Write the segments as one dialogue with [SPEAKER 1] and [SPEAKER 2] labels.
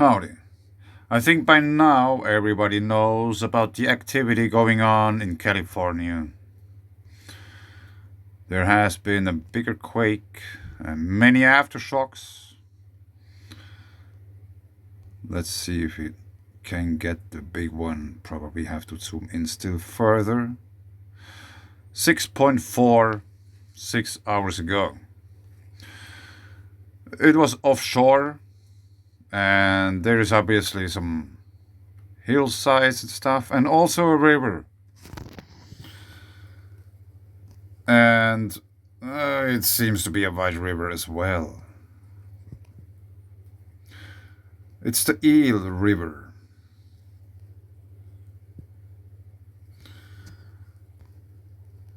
[SPEAKER 1] Howdy. I think by now everybody knows about the activity going on in California. There has been a bigger quake and many aftershocks. Let's see if we can get the big one. Probably have to zoom in still further. 6.4 6 hours ago. It was offshore, and there is obviously some hillsides and stuff, and also a river. And it seems to be a wide river as well. It's the Eel River.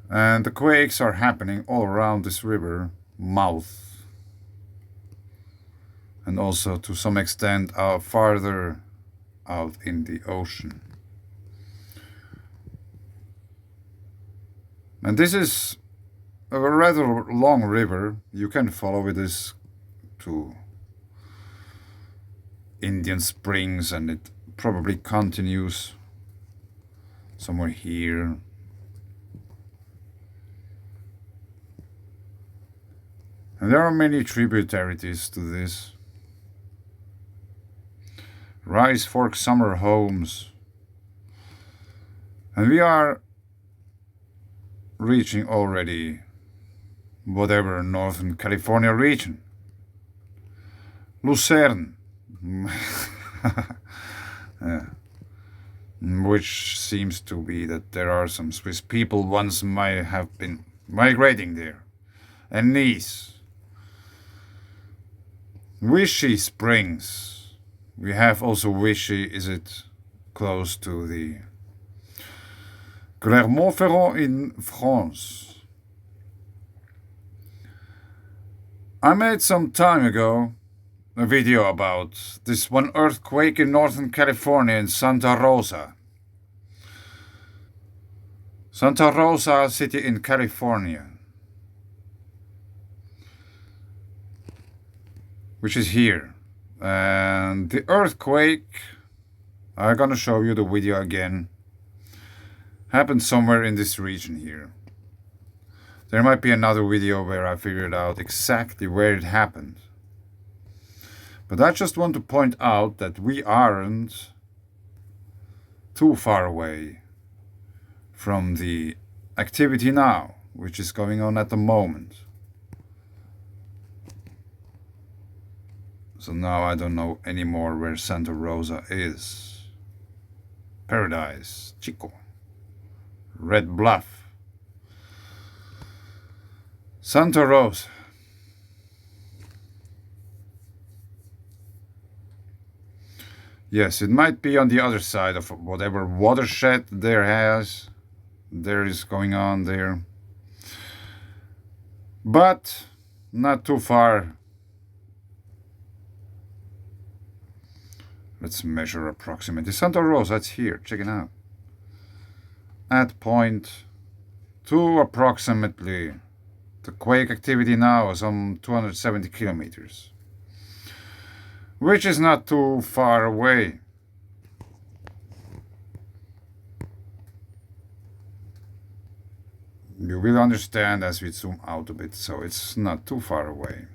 [SPEAKER 1] And the quakes are happening all around this river mouth. And also to some extent farther out in the ocean. And this is a rather long river. You can follow this to Indian Springs, and it probably continues somewhere here. And there are many tributaries to this. Rice Fork Summer Homes. And we are reaching already whatever Northern California region. Lucerne. Yeah. Which seems to be that there are some Swiss people once might have been migrating there. And Nice. Vichy Springs. We have also Vichy, is it close to the Clermont-Ferrand in France. I made some time ago a video about this one earthquake in Northern California in Santa Rosa. Santa Rosa City in California. Which is here. And the earthquake, I'm gonna show you the video again, happened somewhere in this region here. There might be another video where I figured out exactly where it happened. But I just want to point out that we aren't too far away from the activity now, which is going on at the moment. So now I don't know anymore where Santa Rosa is. Paradise, Chico, Red Bluff, Santa Rosa. Yes, it might be on the other side of whatever watershed there is going on there. But not too far. Let's measure approximately. Santa Rosa, it's here. Check it out. At point 2 approximately. The quake activity now is some 270 kilometers. Which is not too far away. You will understand as we zoom out a bit, so it's not too far away.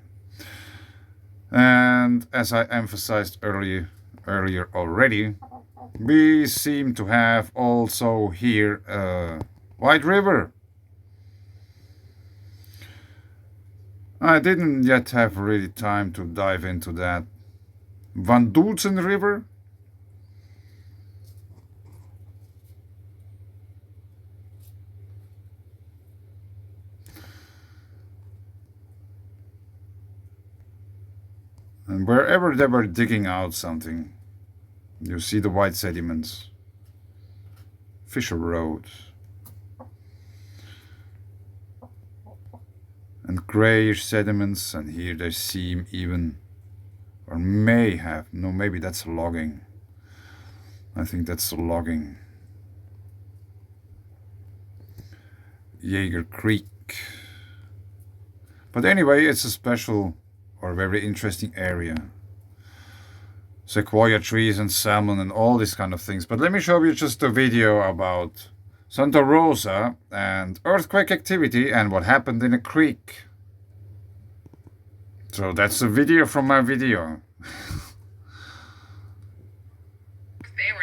[SPEAKER 1] And as I emphasized earlier already, we seem to have also here a wide river. I didn't yet have really time to dive into that. Van Duzen River. And wherever they were digging out something, you see the white sediments. Fisher Road. And grayish sediments, and here they seem even, or may have, no, maybe that's logging. I think that's logging. Jaeger Creek. But anyway, it's a special or very interesting area. sequoia trees and salmon and all these kind of things. But let me show you just a video about Santa Rosa and earthquake activity and what happened in a creek. So that's a video from my video.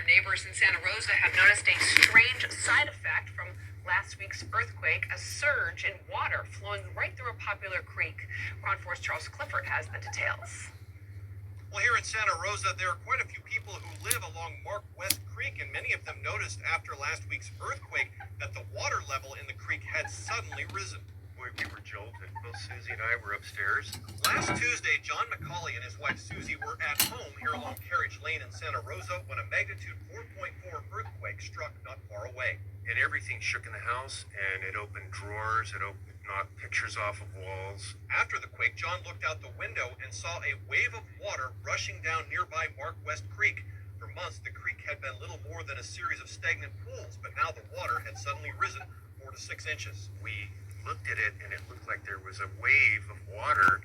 [SPEAKER 2] Neighbors in Santa Rosa have noticed a strange side effect from last week's earthquake, a surge in water flowing right through a popular creek. Ron 4's Charles Clifford has the details.
[SPEAKER 3] Well, here in Santa Rosa, there are quite a few people who live along Mark West Creek, and many of them noticed after last week's earthquake that the water level in the creek had suddenly risen. We were jolted. Both Susie and I were upstairs. Last Tuesday, John McCauley and his wife Susie were at home here along Carriage Lane in Santa Rosa when a magnitude 4.4 earthquake struck not far away. And everything shook in the house, and it opened drawers, knocked pictures off of walls. After the quake, John looked out the window and saw a wave of water rushing down nearby Mark West Creek. For months, the creek had been little more than a series of stagnant pools, but now the water had suddenly risen 4 to 6 inches. We looked at it, and it looked like there was a wave of water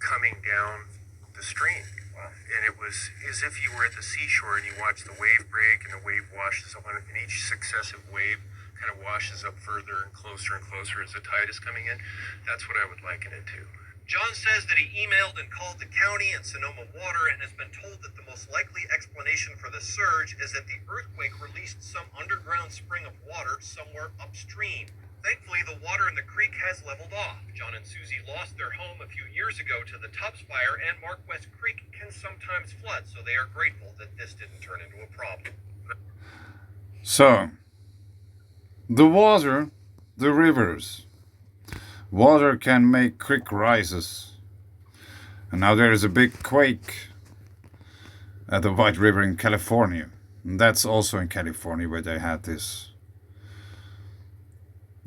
[SPEAKER 3] coming down the stream. Wow. And it was as if you were at the seashore and you watch the wave break and the wave washes up, and each successive wave kind of washes up further and closer as the tide is coming in. That's what I would liken it to. John says that he emailed and called the county and Sonoma Water and has been told that the most likely explanation for the surge is that the earthquake released some underground spring of water somewhere upstream. Thankfully, the water in the creek has leveled off. John and Susie lost their home a few years ago to the Tubbs fire, and Mark West Creek can sometimes flood, so they are grateful that this didn't turn into a problem.
[SPEAKER 1] So, the water, the rivers. Water can make quick rises. And now there is a big quake at the White River in California. And that's also in California where they had this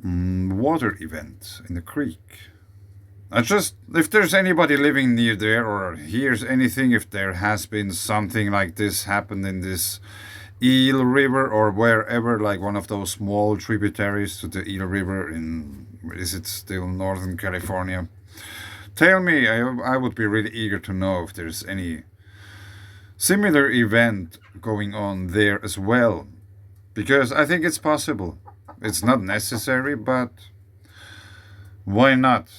[SPEAKER 1] water event in the creek. If there's anybody living near there or hears anything, if there has been something like this happened in this Eel River or wherever, like one of those small tributaries to the Eel River is it still Northern California? Tell me, I would be really eager to know if there's any similar event going on there as well, because I think it's possible. It's not necessary, but why not?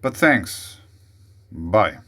[SPEAKER 1] But thanks. Bye.